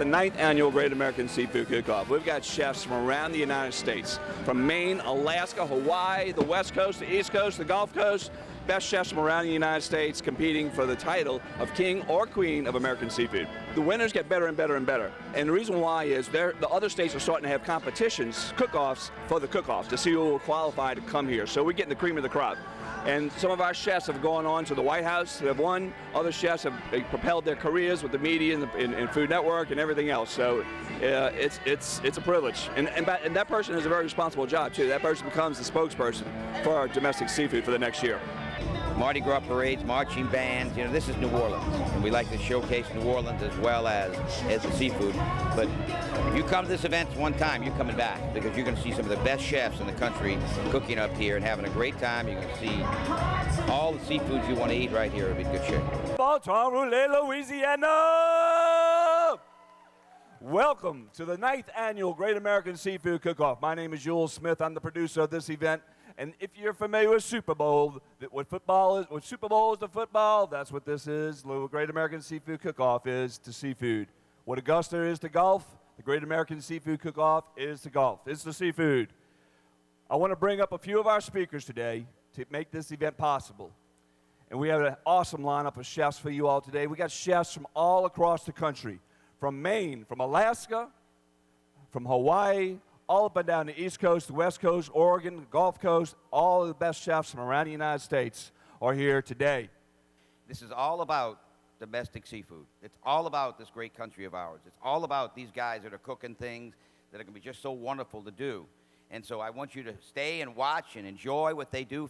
the 9th annual Great American Seafood Cook-Off. We've got chefs from around the United States, from Maine, Alaska, Hawaii, the West Coast, the East Coast, the Gulf Coast, best chefs from around the United States competing for the title of King or Queen of American Seafood. The winners get better and better and better. And the reason why is the other states are starting to have competitions, cook-offs, for the cook-offs to see who will qualify to come here. So we're getting the cream of the crop. And some of our chefs have gone on to the White House, have won. Other chefs have propelled their careers with the media and Food Network and everything else. So it's a privilege. And that person has a very responsible job, too. That person becomes the spokesperson for our domestic seafood for the next year. Mardi Gras parades, marching bands, you know, this is New Orleans. And we like to showcase New Orleans as well as the seafood. But if you come to this event one time, you're coming back because you're going to see some of the best chefs in the country cooking up here and having a great time. You're going to see all the seafoods you want to eat right here. It'll be good shit. Louisiana! Welcome to the 9th annual Great American Seafood Cook-Off. My name is Jules Smith. I'm the producer of this event. And if you're familiar with Super Bowl, what Super Bowl is to football, that's what this is. The Great American Seafood Cook-Off is to seafood. What Augusta is to golf, the Great American Seafood Cook-Off is to golf. It's to seafood. I want to bring up a few of our speakers today to make this event possible. And we have an awesome lineup of chefs for you all today. We got chefs from all across the country, from Maine, from Alaska, from Hawaii, all up and down the East Coast, the West Coast, Oregon, the Gulf Coast. All of the best chefs from around the United States are here today. This is all about domestic seafood. It's all about this great country of ours. It's all about these guys that are cooking things that are going to be just so wonderful to do. And so I want you to stay and watch and enjoy what they do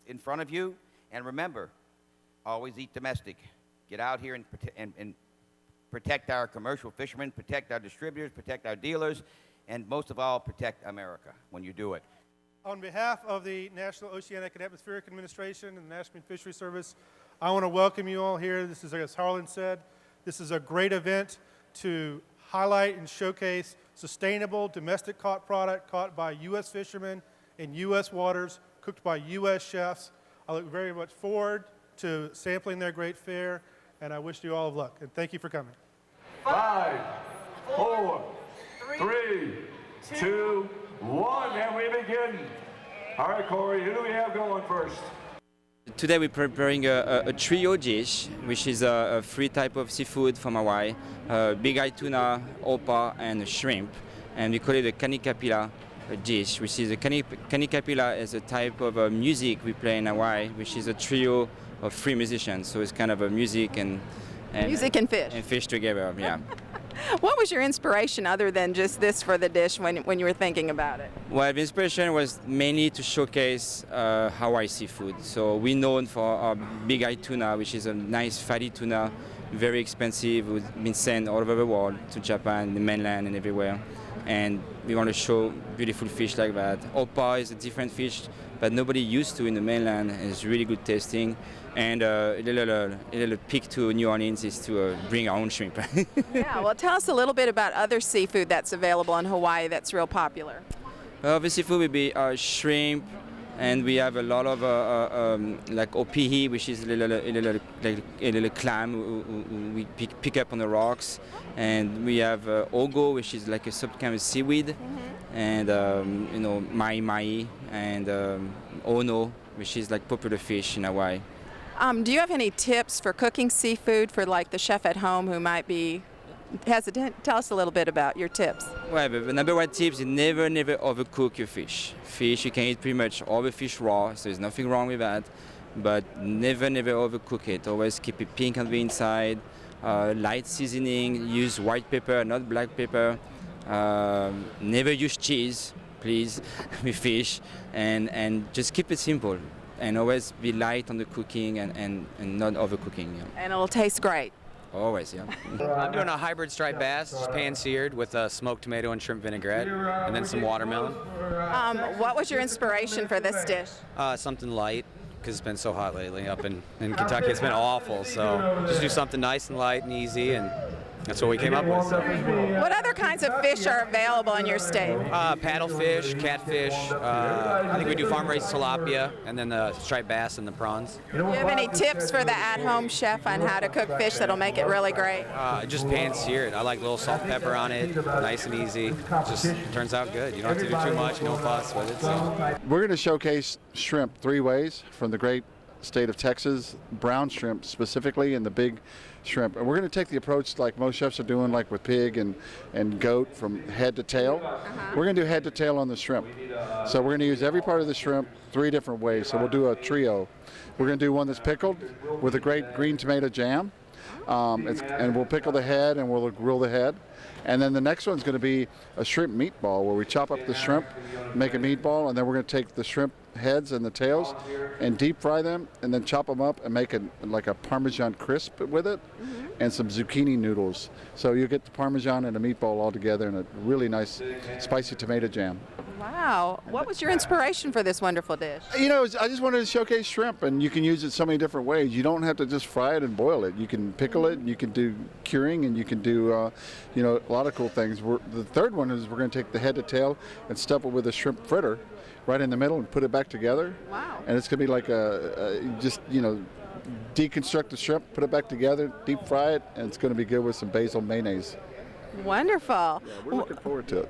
in front of you. And remember, always eat domestic. Get out here and protect our commercial fishermen, protect our distributors, protect our dealers, and most of all, protect America when you do it. On behalf of the National Oceanic and Atmospheric Administration and the National Fishery Service, I want to welcome you all here. This is, as Harlan said, this is a great event to highlight and showcase sustainable domestic caught product caught by U.S. fishermen in U.S. waters, cooked by U.S. chefs. I look very much forward to sampling their great fare, and I wish you all of luck. And thank you for coming. 5, 4, 3, 2, 1, and we begin. All right, Corey, who do we have going first? Today we're preparing a trio dish, which is a three type of seafood from Hawaii, big eye tuna, opa, and shrimp. And we call it a kanikapila dish, which is a kanikapila is a type of music we play in Hawaii, which is a trio of three musicians. So it's kind of a music and music and fish. And fish together, yeah. What was your inspiration other than just this for the dish when you were thinking about it? Well, the inspiration was mainly to showcase Hawaii seafood. So we're known for our big eye tuna, which is a nice fatty tuna, very expensive, it's been sent all over the world to Japan, the mainland and everywhere. And we want to show beautiful fish like that. Opa is a different fish, but nobody used to in the mainland. It's really good tasting. And a little peek to New Orleans is to bring our own shrimp. Yeah, well, tell us a little bit about other seafood that's available in Hawaii that's real popular. The seafood will be shrimp, and we have a lot of like opihi, which is a little clam we pick up on the rocks, and we have ogo, which is like some kind of seaweed, and mai, and ono, which is like popular fish in Hawaii. Do you have any tips for cooking seafood for like the chef at home who might be hesitant? Tell us a little bit about your tips. Well, the number one tip is never overcook your fish. Fish, you can eat pretty much all the fish raw, so there's nothing wrong with that. But never overcook it. Always keep it pink on the inside. Light seasoning. Use white pepper, not black pepper. Never use cheese, please, with fish. And just keep it simple. And always be light on the cooking and not overcooking. Yeah. And it'll taste great. Always, yeah. I'm doing a hybrid striped bass, just pan-seared with smoked tomato and shrimp vinaigrette, and then some watermelon. What was your inspiration for this dish? Something light, because it's been so hot lately up in Kentucky. It's been awful, so just do something nice and light and easy, and that's what we came up with. So. What other kinds of fish are available in your state? Paddlefish, catfish. I think we do farm-raised tilapia, and then the striped bass and the prawns. Do you have any tips for the at-home chef on how to cook fish that'll make it really great? Just pan-seared. I like a little salt and pepper on it, nice and easy. Just turns out good. You don't have to do too much, no fuss with it. So. We're going to showcase shrimp 3 ways from the great state of Texas, brown shrimp specifically, and the big shrimp. And we're going to take the approach like most chefs are doing, like with pig and goat, from head to tail. We're going to do head to tail on the shrimp. So we're going to use every part of the shrimp 3 different ways. So we'll do a trio. We're going to do one that's pickled with a great green tomato jam. And we'll pickle the head and we'll grill the head. And then the next one's going to be a shrimp meatball, where we chop up the shrimp, make a meatball, and then we're going to take the shrimp heads and the tails and deep fry them, and then chop them up and make like a Parmesan crisp with it, and some zucchini noodles. So you get the Parmesan and a meatball all together in a really nice spicy tomato jam. Wow. What was your inspiration for this wonderful dish? You know, I just wanted to showcase shrimp, and you can use it so many different ways. You don't have to just fry it and boil it. You can pickle it, and you can do curing, and you can do, you know, a lot of cool things. The third one is we're going to take the head to tail and stuff it with a shrimp fritter right in the middle and put it back together. Wow. And it's going to be like just, you know, deconstruct the shrimp, put it back together, deep fry it, and it's going to be good with some basil mayonnaise. Wonderful. Yeah, we're looking forward to it.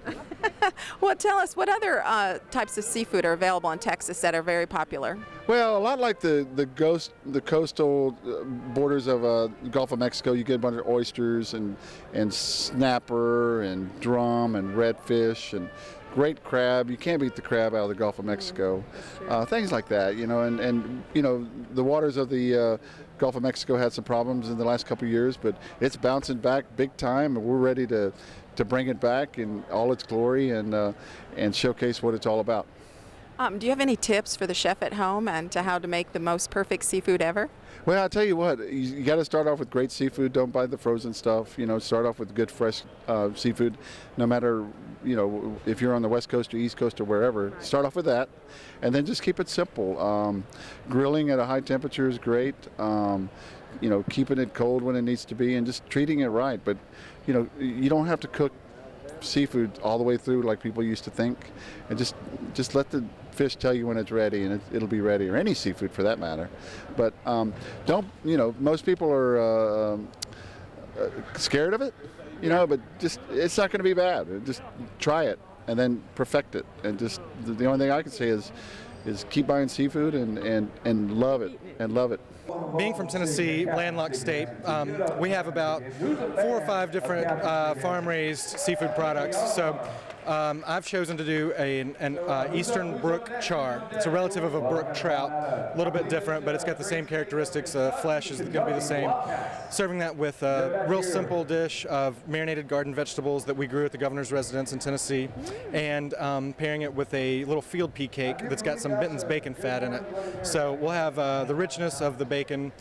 Well, tell us, what other types of seafood are available in Texas that are very popular? Well, a lot like the coastal borders of the Gulf of Mexico. You get a bunch of oysters and snapper and drum and redfish and great crab. You can't beat the crab out of the Gulf of Mexico. Things like that, you know, and you know, the waters of the Gulf of Mexico had some problems in the last couple of years, but it's bouncing back big time, and we're ready to bring it back in all its glory and showcase what it's all about. Do you have any tips for the chef at home and to how to make the most perfect seafood ever? Well, I'll tell you what, you got to start off with great seafood. Don't buy the frozen stuff. You know, start off with good, fresh seafood, no matter, you know, if you're on the West Coast or East Coast or wherever. Start off with that, and then just keep it simple. Grilling at a high temperature is great. You know, keeping it cold when it needs to be, and just treating it right. But, you know, you don't have to cook seafood all the way through like people used to think, and just let the fish tell you when it's ready, and it'll be ready, or any seafood for that matter. But don't, you know, most people are scared of it, you know, but just, it's not going to be bad. Just try it and then perfect it, and just the only thing I can say is keep buying seafood and love it, and love it. Being from Tennessee, landlocked state, we have about 4 or 5 different farm-raised seafood products. So I've chosen to do an Eastern Brook char. It's a relative of a brook trout, a little bit different, but it's got the same characteristics. Flesh is going to be the same. Serving that with a real simple dish of marinated garden vegetables that we grew at the governor's residence in Tennessee, and pairing it with a little field pea cake that's got some Benton's bacon fat in it. So we'll have the richness of the bacon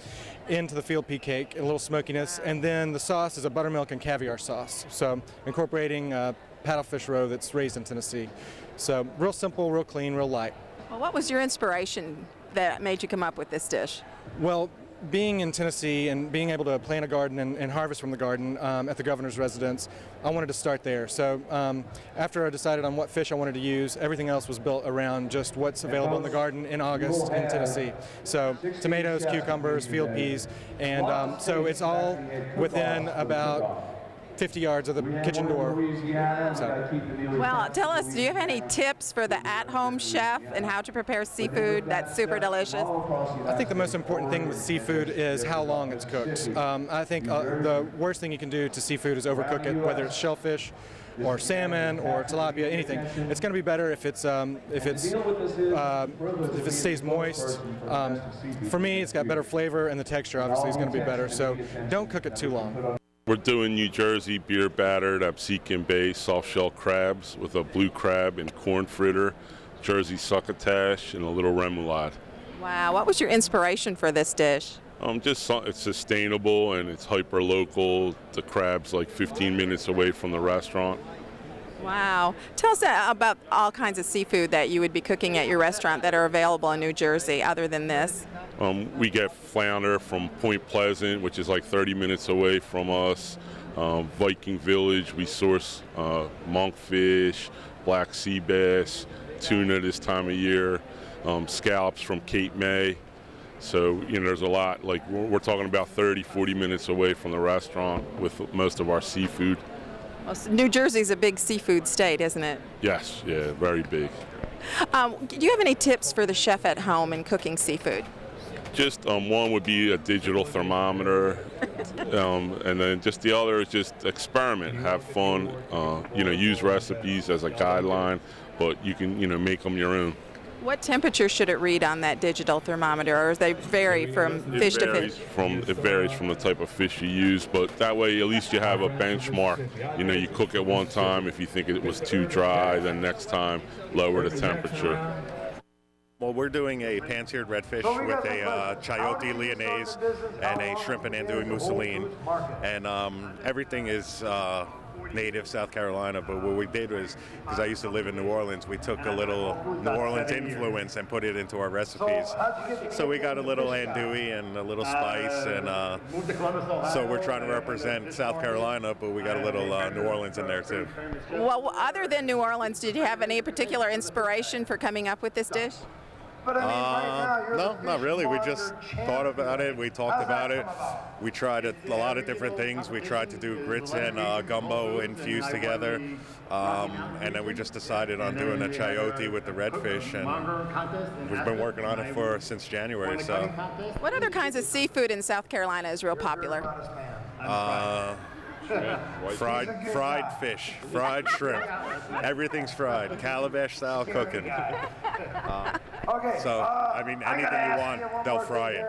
into the field pea cake, a little smokiness, and then the sauce is a buttermilk and caviar sauce. So incorporating paddlefish roe that's raised in Tennessee. So real simple, real clean, real light. Well, what was your inspiration that made you come up with this dish? Well, being in Tennessee and being able to plant a garden and harvest from the garden at the governor's residence, I wanted to start there. So after I decided on what fish I wanted to use, everything else was built around just what's available in the garden in August in Tennessee. So tomatoes, cucumbers, field peas, and so it's all within about 50 yards of the kitchen door. So. Well, tell us, do you have any tips for the at-home chef and how to prepare seafood that's super delicious? I think the most important thing with seafood is how long it's cooked. I think the worst thing you can do to seafood is overcook it, whether it's shellfish or salmon or tilapia, anything. It's going to be better if it stays moist. For me, it's got better flavor, and the texture obviously is going to be better. So don't cook it too long. We're doing New Jersey beer battered Absecon Bay soft shell crabs with a blue crab and corn fritter, Jersey succotash, and a little remoulade. Wow, what was your inspiration for this dish? It's sustainable and it's hyper local. The crab's like 15 minutes away from the restaurant. Wow. Tell us about all kinds of seafood that you would be cooking at your restaurant that are available in New Jersey other than this. We get flounder from Point Pleasant, which is like 30 minutes away from us. Viking Village, we source monkfish, black sea bass, tuna this time of year, scallops from Cape May. So, there's a lot. Like, we're talking about 30, 40 minutes away from the restaurant with most of our seafood. Well, New Jersey's a big seafood state, isn't it? Yes, yeah, very big. Do you have any tips for the chef at home in cooking seafood? Just one would be a digital thermometer, and then just the other is just experiment, have fun, use recipes as a guideline, but you can, make them your own. What temperature should it read on that digital thermometer, or they vary from fish to fish? It varies from the type of fish you use, but that way at least you have a benchmark. You cook it one time. If you think it was too dry, then next time lower the temperature. Well, we're doing a pan-seared redfish with a chayote lyonnaise and a shrimp and andouille mousseline, and everything is native South Carolina, but what we did was, because I used to live in New Orleans, we took a little New Orleans influence and put it into our recipes. So we got a little andouille and a little spice, and so we're trying to represent South Carolina, but we got a little New Orleans in there too. Well, other than New Orleans, did you have any particular inspiration for coming up with this dish? No, not really. We just thought about it. We talked about it. We tried a lot of different things. We tried to do grits and gumbo infused together. And then we just decided on doing a chayote with the redfish. And we've been working on it since January. So, what other kinds of seafood in South Carolina is real popular? Fried fish, fried shrimp. Everything's fried. Calabash style cooking. So, anything you want, they'll fry it.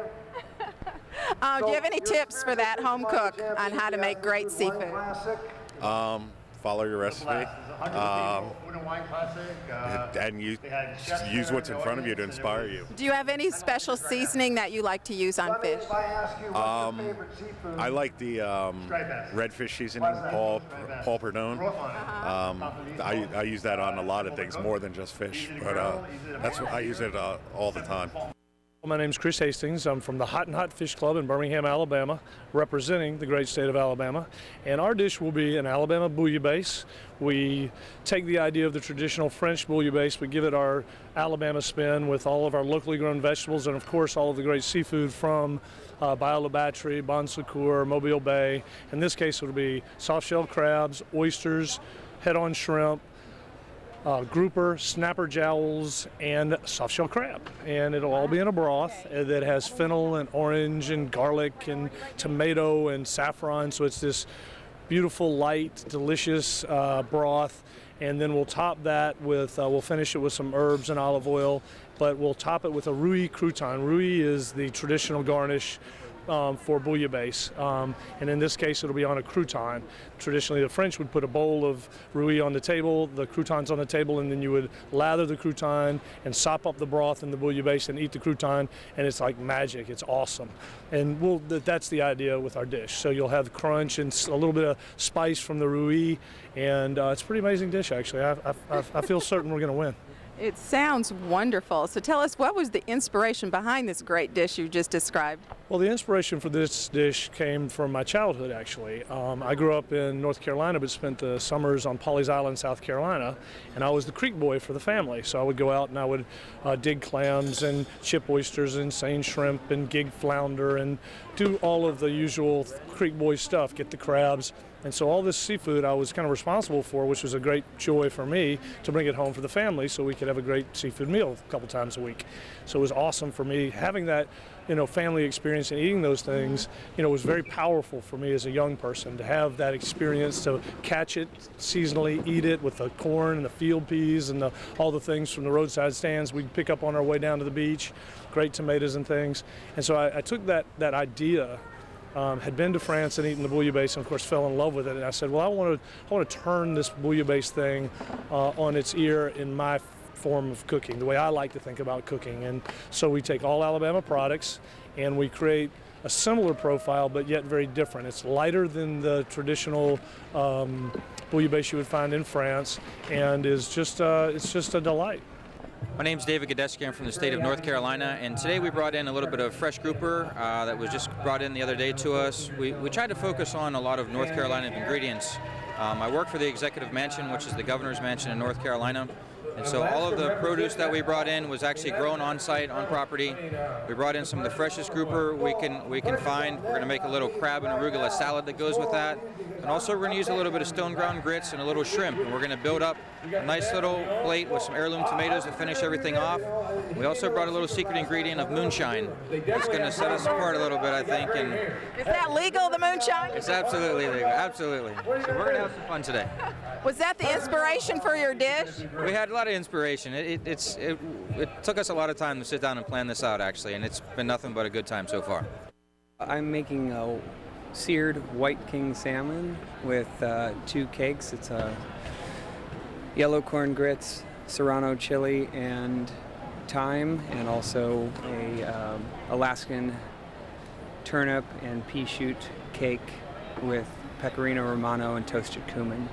Do you have any tips for that home cook on how to make great seafood? Follow your recipe. And use what's in front of you to inspire you. Do you have any special seasoning that you like to use on fish? I like the redfish seasoning, Paul Perdone. I use that on a lot of things, more than just fish, but that's what I use it all the time. My name's Chris Hastings. I'm from the Hot and Hot Fish Club in Birmingham, Alabama, representing the great state of Alabama. And our dish will be an Alabama bouillabaisse. We take the idea of the traditional French bouillabaisse, but give it our Alabama spin with all of our locally grown vegetables and, of course, all of the great seafood from Bayou Labatry, Bon Secours, Mobile Bay. In this case, it'll be soft-shelled crabs, oysters, head-on shrimp, grouper, snapper jowls, and soft-shell crab. And it'll all be in a broth that has fennel and orange and garlic and tomato and saffron. So it's this beautiful, light, delicious broth. And then we'll top that with, we'll finish it with some herbs and olive oil, but we'll top it with a rouille crouton. Rouille is the traditional garnish for bouillabaisse, and in this case it'll be on a crouton. Traditionally the French would put a bowl of rouille on the table, the croutons on the table, and then you would lather the crouton and sop up the broth in the bouillabaisse and eat the crouton, and it's like magic. It's awesome. And that's the idea with our dish. So you'll have crunch and a little bit of spice from the rouille, and it's a pretty amazing dish actually. I feel certain we're going to win. It sounds wonderful. So tell us, what was the inspiration behind this great dish you just described? Well, the inspiration for this dish came from my childhood, actually. I grew up in North Carolina, but spent the summers on Pawleys Island, South Carolina, and I was the creek boy for the family. So I would go out and I would dig clams and chip oysters and seine shrimp and gig flounder and do all of the usual creek boy stuff, get the crabs. And so all this seafood I was kind of responsible for, which was a great joy for me to bring it home for the family so we could have a great seafood meal a couple times a week. So it was awesome for me having that, family experience and eating those things, was very powerful for me as a young person to have that experience, to catch it seasonally, eat it with the corn and the field peas and all the things from the roadside stands we'd pick up on our way down to the beach, great tomatoes and things. And so I took that idea. Had been to France and eaten the bouillabaisse, and of course fell in love with it. And I said, well, I want to turn this bouillabaisse thing on its ear in my form of cooking, the way I like to think about cooking. And so we take all Alabama products and we create a similar profile, but yet very different. It's lighter than the traditional bouillabaisse you would find in France, and is just it's just a delight. My name's David Gadeski. I'm from the state of North Carolina, and today we brought in a little bit of fresh grouper that was just brought in the other day to us. We tried to focus on a lot of North Carolina ingredients. I work for the Executive Mansion, which is the governor's mansion in North Carolina. And so all of the produce that we brought in was actually grown on site, on property. We brought in some of the freshest grouper we can find. We're going to make a little crab and arugula salad that goes with that. And also we're going to use a little bit of stone ground grits and a little shrimp. And we're going to build up a nice little plate with some heirloom tomatoes to finish everything off. We also brought a little secret ingredient of moonshine. It's going to set us apart a little bit, I think. And is that legal, the moonshine? It's absolutely legal, absolutely. So we're going to have some fun today. Was that the inspiration for your dish? We had a lot of inspiration. It took us a lot of time to sit down and plan this out, actually, and it's been nothing but a good time so far. I'm making a seared white king salmon with 2 cakes. It's a yellow corn grits, serrano chili, and thyme, and also a Alaskan turnip and pea shoot cake with pecorino romano and toasted cumin.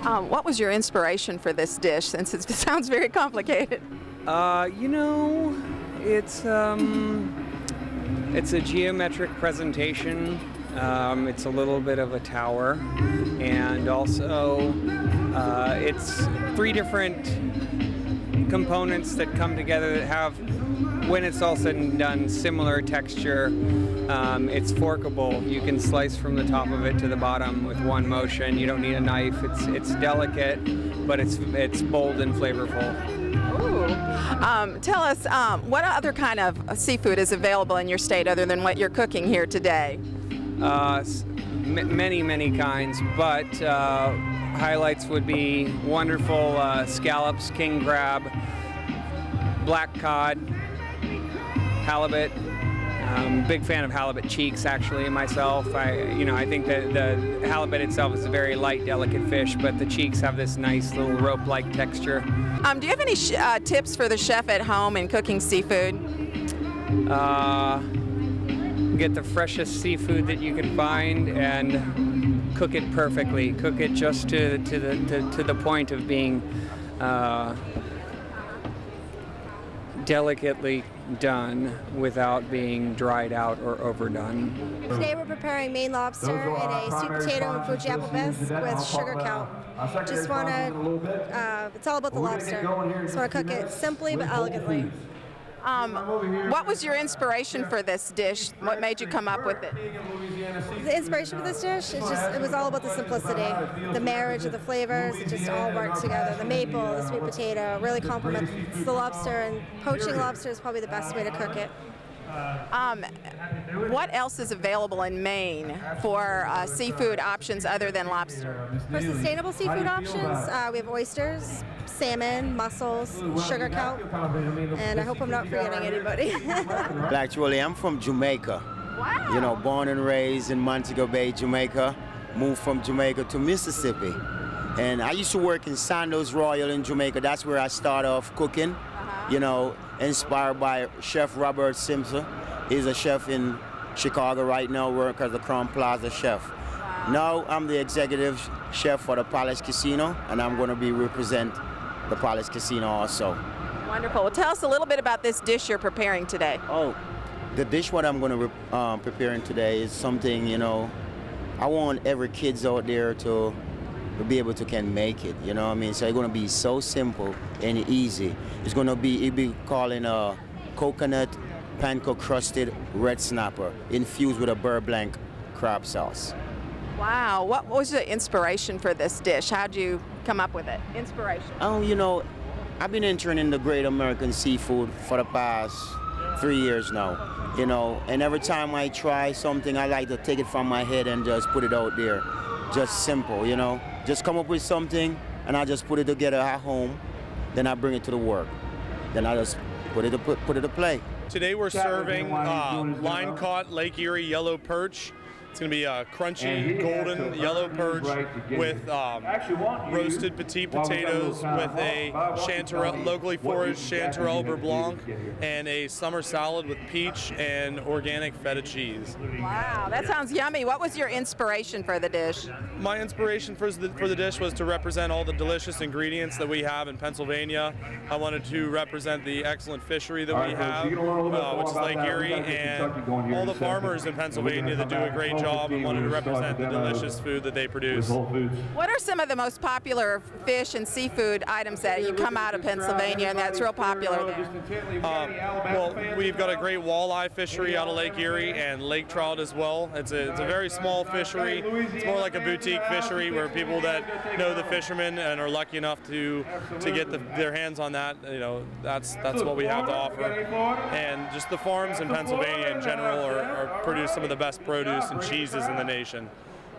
What was your inspiration for this dish, since it sounds very complicated? You know, it's a geometric presentation. It's a little bit of a tower, and also it's 3 different components that come together that have, when it's all said and done, similar texture. It's forkable. You can slice from the top of it to the bottom with one motion. You don't need a knife. It's delicate, but it's bold and flavorful. Ooh. Tell us, what other kind of seafood is available in your state other than what you're cooking here today? Many kinds, but highlights would be wonderful scallops, king crab, black cod, halibut. Big fan of halibut cheeks, actually, myself. I think that the halibut itself is a very light, delicate fish, but the cheeks have this nice little rope-like texture. Do you have any tips for the chef at home in cooking seafood? Get the freshest seafood that you can find and cook it perfectly. Cook it just to the point of being delicately done without being dried out or overdone. Today we're preparing Maine lobster in a sweet potato and Fuji apple bisque with sugar kelp. Just want to, it's all about the lobster. Just want to cook it simply but elegantly. What was your inspiration for this dish? What made you come up with it? The inspiration for this dish, it was all about the simplicity. The marriage of the flavors, it just all worked together. The maple, the sweet potato, really complements the lobster, and poaching lobster is probably the best way to cook it. What else is available in Maine for seafood options other than lobster? For sustainable seafood options, we have oysters, salmon, mussels, sugar kelp, and I hope I'm not forgetting anybody. Actually, I'm from Jamaica. Wow. You know, born and raised in Montego Bay, Jamaica. Moved from Jamaica to Mississippi. And I used to work in Sandoz Royal in Jamaica. That's where I started off cooking. You know, inspired by Chef Robert Simpson. He's a chef in Chicago right now, works as a Crown Plaza chef. Now I'm the executive chef for the Palace Casino, and I'm going to be represent the Palace Casino also. Wonderful. Well, tell us a little bit about this dish you're preparing today. Oh, the dish what I'm going to preparing today is something, you know, I want every kids out there to be able to can make it, you know what I mean? So it's going to be so simple and easy. It's going to be calling a coconut panko crusted red snapper infused with a beurre blanc crab sauce. Wow, what was the inspiration for this dish? How'd you come up with it? Inspiration? Oh, you know, I've been entering in the Great American Seafood for the past 3 years now, you know, and every time I try something, I like to take it from my head and just put it out there. Just simple, you know. Just come up with something, and I just put it together at home, then I bring it to the work. Then I just put it to play. Today we're serving line-caught Lake Erie yellow perch It's going to be a crunchy, golden, yellow perch with roasted petite potatoes with a chanterelle, locally foraged chanterelle beurre blanc, and a summer salad with peach and organic feta cheese. Wow, that sounds yummy. What was your inspiration for the dish? My inspiration for the dish was to represent all the delicious ingredients that we have in Pennsylvania. I wanted to represent the excellent fishery that we have, which is Lake Erie, and all the farmers in Pennsylvania that do a great job, and wanted to represent the delicious food that they produce. What are some of the most popular fish and seafood items that you come out of Pennsylvania and that's real popular there? Well, we've got a great walleye fishery out of Lake Erie and lake trout as well. It's a very small fishery. It's more like a boutique fishery where people that know the fishermen and are lucky enough to get their hands on that, that's what we have to offer. And just the farms in Pennsylvania in general are produce some of the best produce and cheeses in the nation.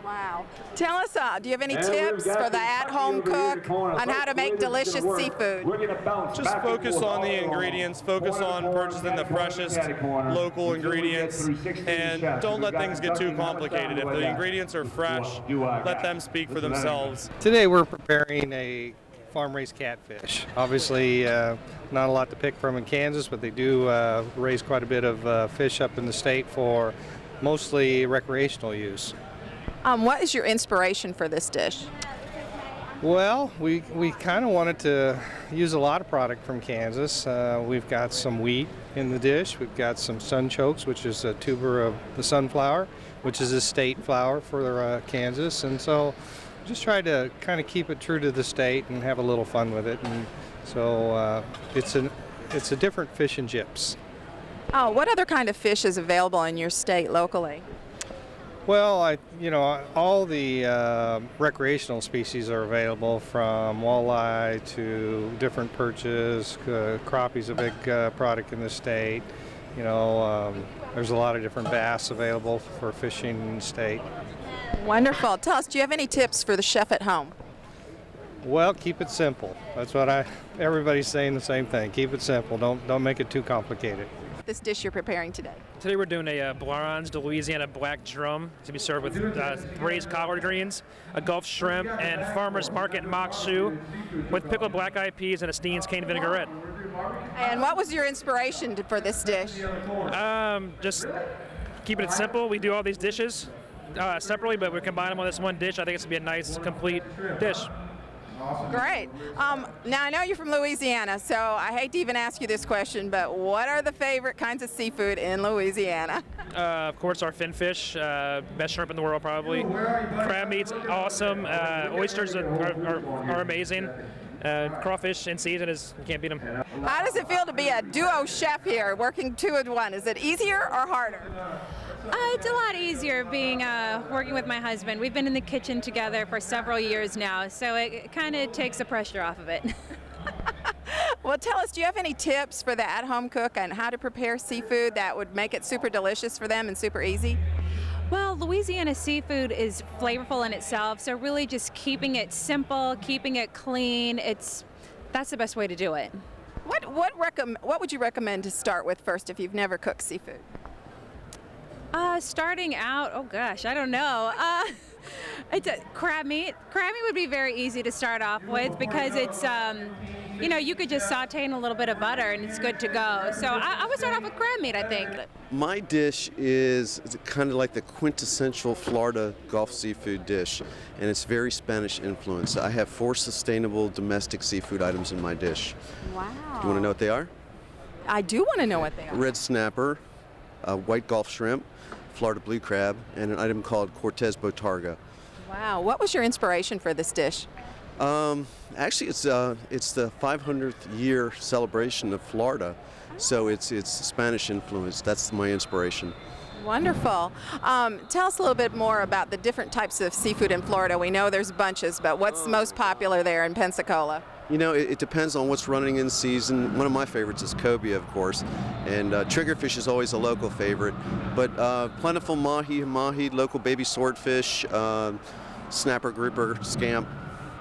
Wow. Tell us, do you have any tips for the at-home cook on how to make delicious seafood? Just focus on the ingredients, focus on purchasing the freshest local ingredients, and don't let things get too complicated. If the ingredients are fresh, let them speak for themselves. Today we're preparing a farm-raised catfish. Obviously, not a lot to pick from in Kansas, but they do raise quite a bit of fish up in the state for mostly recreational use. What is your inspiration for this dish? Well, we kind of wanted to use a lot of product from Kansas. We've got some wheat in the dish. We've got some sunchokes, which is a tuber of the sunflower, which is a state flower for Kansas. And so just try to kind of keep it true to the state and have a little fun with it. And so it's a different fish and chips. Oh, what other kind of fish is available in your state locally? Well, all the recreational species are available, from walleye to different perches. Crappie's a big product in the state. There's a lot of different bass available for fishing in the state. Wonderful. Tell us, do you have any tips for the chef at home? Well, keep it simple. That's what everybody's saying the same thing. Keep it simple. Don't make it too complicated. This dish you're preparing today? Today we're doing a bronze Louisiana black drum to be served with braised collard greens, a Gulf shrimp, and farmer's market mock shoe with pickled black-eyed peas and a Steen's cane vinaigrette. And what was your inspiration for this dish? Just keeping it simple. We do all these dishes separately, but we combine them on this one dish. I think it's going to be a nice, complete dish. Great. Now, I know you're from Louisiana, so I hate to even ask you this question, but what are the favorite kinds of seafood in Louisiana? Of course, our finfish, best shrimp in the world probably. Crab meat's awesome. Oysters are amazing. Crawfish in season you can't beat them. How does it feel to be a duo chef here, working two in one? Is it easier or harder? It's a lot easier being working with my husband. We've been in the kitchen together for several years now, so it kind of takes the pressure off of it. Well, tell us, do you have any tips for the at-home cook on how to prepare seafood that would make it super delicious for them and super easy? Well, Louisiana seafood is flavorful in itself, so really just keeping it simple, keeping it clean, that's the best way to do it. What would you recommend to start with first if you've never cooked seafood? Starting out, oh gosh, I don't know. It's crab meat. Crab meat would be very easy to start off with because it's, you could just saute in a little bit of butter and it's good to go. So I would start off with crab meat, I think. My dish is kind of like the quintessential Florida Gulf seafood dish, and it's very Spanish influenced. I have 4 sustainable domestic seafood items in my dish. Wow. Do you want to know what they are? I do want to know what they are. Red snapper, white Gulf shrimp, Florida blue crab, and an item called Cortez Botarga. Wow, what was your inspiration for this dish? Actually, it's the 500th year celebration of Florida, so it's Spanish influence. That's my inspiration. Wonderful. Tell us a little bit more about the different types of seafood in Florida. We know there's bunches, but what's most popular there in Pensacola? It depends on what's running in season. One of my favorites is cobia, of course, and triggerfish is always a local favorite. But plentiful mahi, local baby swordfish, snapper, grouper, scamp,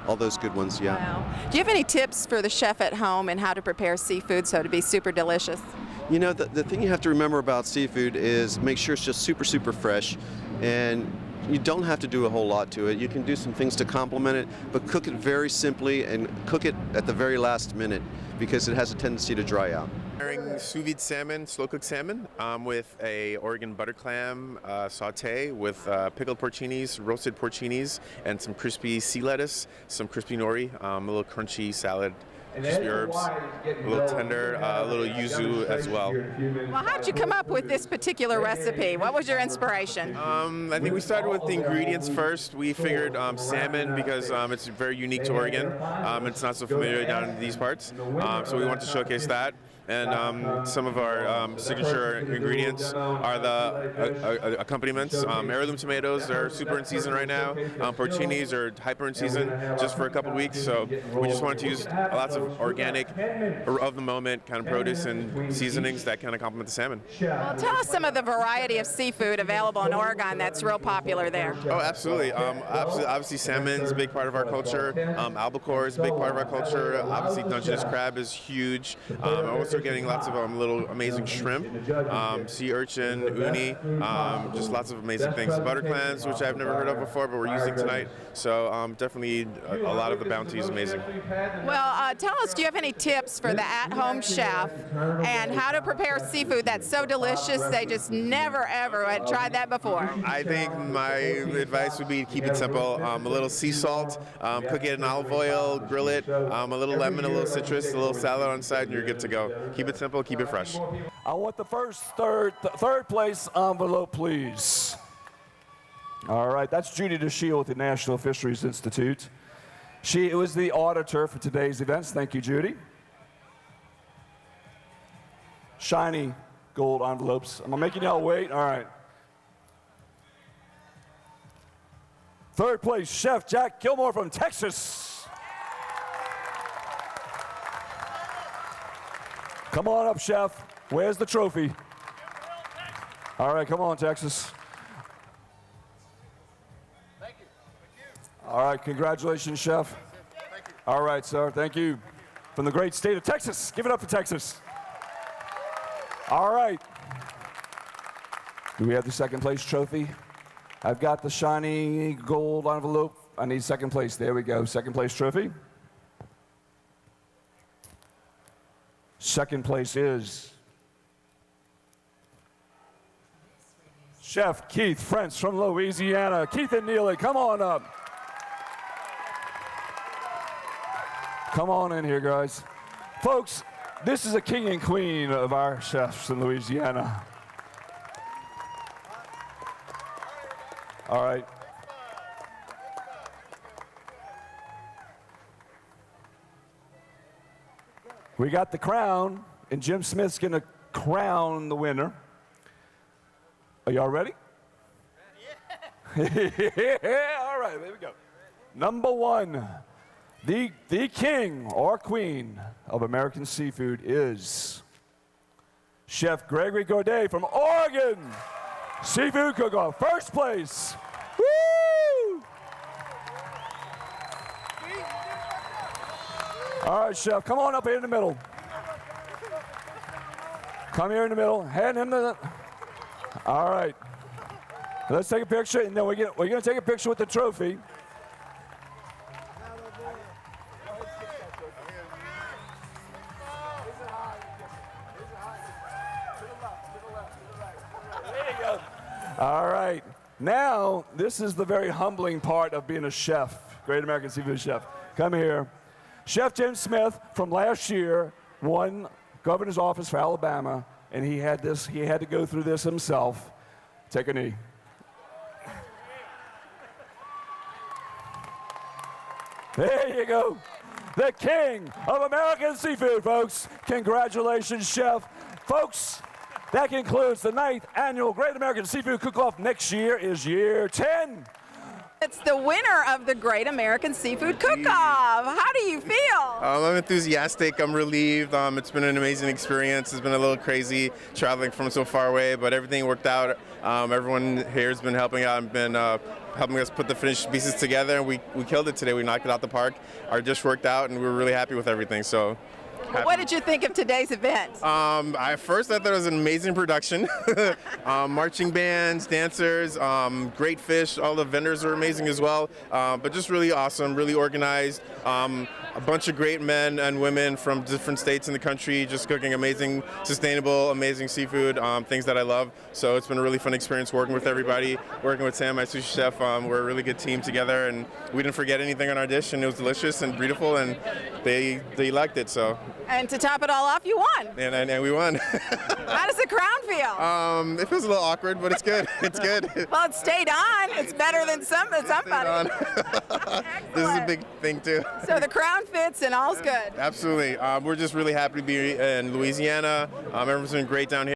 all those good ones, yeah. Wow. Do you have any tips for the chef at home and how to prepare seafood so to be super delicious? The thing you have to remember about seafood is make sure it's just super, super fresh. and you don't have to do a whole lot to it. You can do some things to complement it, but cook it very simply and cook it at the very last minute because it has a tendency to dry out. Preparing sous vide salmon, slow cooked salmon, with a Oregon butter clam saute with pickled porcinis, roasted porcinis, and some crispy sea lettuce, some crispy nori, a little crunchy salad, crispy herbs, a little tender, a little yuzu as well. Well, how'd you come up with this particular recipe? What was your inspiration? I think we started with the ingredients first. We figured salmon because it's very unique to Oregon. It's not so familiar down in these parts, so we wanted to showcase that. And some of our signature ingredients are the accompaniments. Heirloom tomatoes are super in season right now. Porcinis are hyper in season just for a couple weeks. So we just wanted to use lots of organic, of the moment kind of produce and seasonings that kind of complement the salmon. Well, tell us some of the variety of seafood available in Oregon that's real popular there. Oh, absolutely. Obviously, salmon's a big part of our culture. Albacore is a big part of our culture. Obviously, Dungeness crab is huge. Also getting lots of little amazing shrimp, sea urchin, uni, just lots of amazing things. Butter clams, which I've never heard of before, but we're using tonight. So definitely a lot of the bounty is amazing. Well, tell us, do you have any tips for the at-home chef and how to prepare seafood that's so delicious they just never ever had tried that before? I think my advice would be to keep it simple. A little sea salt, cook it in olive oil, grill it, a little lemon, a little citrus, a little salad on the side, and you're good to go. Keep it simple, keep it fresh. I want the third place envelope, please. All right, that's Judy DeShiel with the National Fisheries Institute. She was the auditor for today's events. Thank you, Judy. Shiny gold envelopes. Am I making y'all wait? All right. Third place, Chef Jack Gilmore from Texas. Come on up, Chef. Where's the trophy? All right, come on, Texas. Thank you. All right, congratulations, Chef. Thank you. All right, sir, thank you. From the great state of Texas. Give it up for Texas. All right. Do we have the second place trophy? I've got the shiny gold envelope. I need second place. There we go, second place trophy. Second place is Chef Keith French from Louisiana. Keith and Neely, come on up. Come on in here, guys. Folks, this is a king and queen of our chefs in Louisiana. All right. We got the crown, and Jim Smith's going to crown the winner. Are y'all ready? Yeah, all right, there we go. Number one, the king or queen of American seafood is Chef Gregory Gourdet from Oregon Seafood Cook-Off. First place. Woo! All right, Chef, come on up here in the middle. Come here in the middle. Hand him the. All right. Let's take a picture, and then we're gonna take a picture with the trophy. There you go. All right. Now, this is the very humbling part of being a chef, Great American Seafood Chef. Come here. Chef Jim Smith from last year won governor's office for Alabama, and he had to go through this himself. Take a knee. There you go. The king of American seafood, folks. Congratulations, Chef. Folks, that concludes the 9th annual Great American Seafood Cook-Off. Next year is year 10. It's the winner of the Great American Seafood Cook-Off. How do you feel? I'm enthusiastic. I'm relieved. It's been an amazing experience. It's been a little crazy traveling from so far away, but everything worked out. Everyone here has been helping out and been helping us put the finished pieces together, and we killed it today. We knocked it out the park. Our dish worked out, and we were really happy with everything. So What did you think of today's event? First I thought it was an amazing production. Marching bands, dancers, great fish. All the vendors were amazing as well. But just really awesome, really organized. A bunch of great men and women from different states in the country just cooking amazing, sustainable, amazing seafood, things that I love. So it's been a really fun experience working with everybody, working with Sam, my sushi chef. We're a really good team together, and we didn't forget anything on our dish, and it was delicious and beautiful, and they liked it. So. And to top it all off, you won. And we won. How does the crown feel? It feels a little awkward, but it's good. It's good. Well, it stayed on. It's better than somebody. This is a big thing too. So the crown fits and all's good. Absolutely. We're just really happy to be in Louisiana. Everyone's been great down here.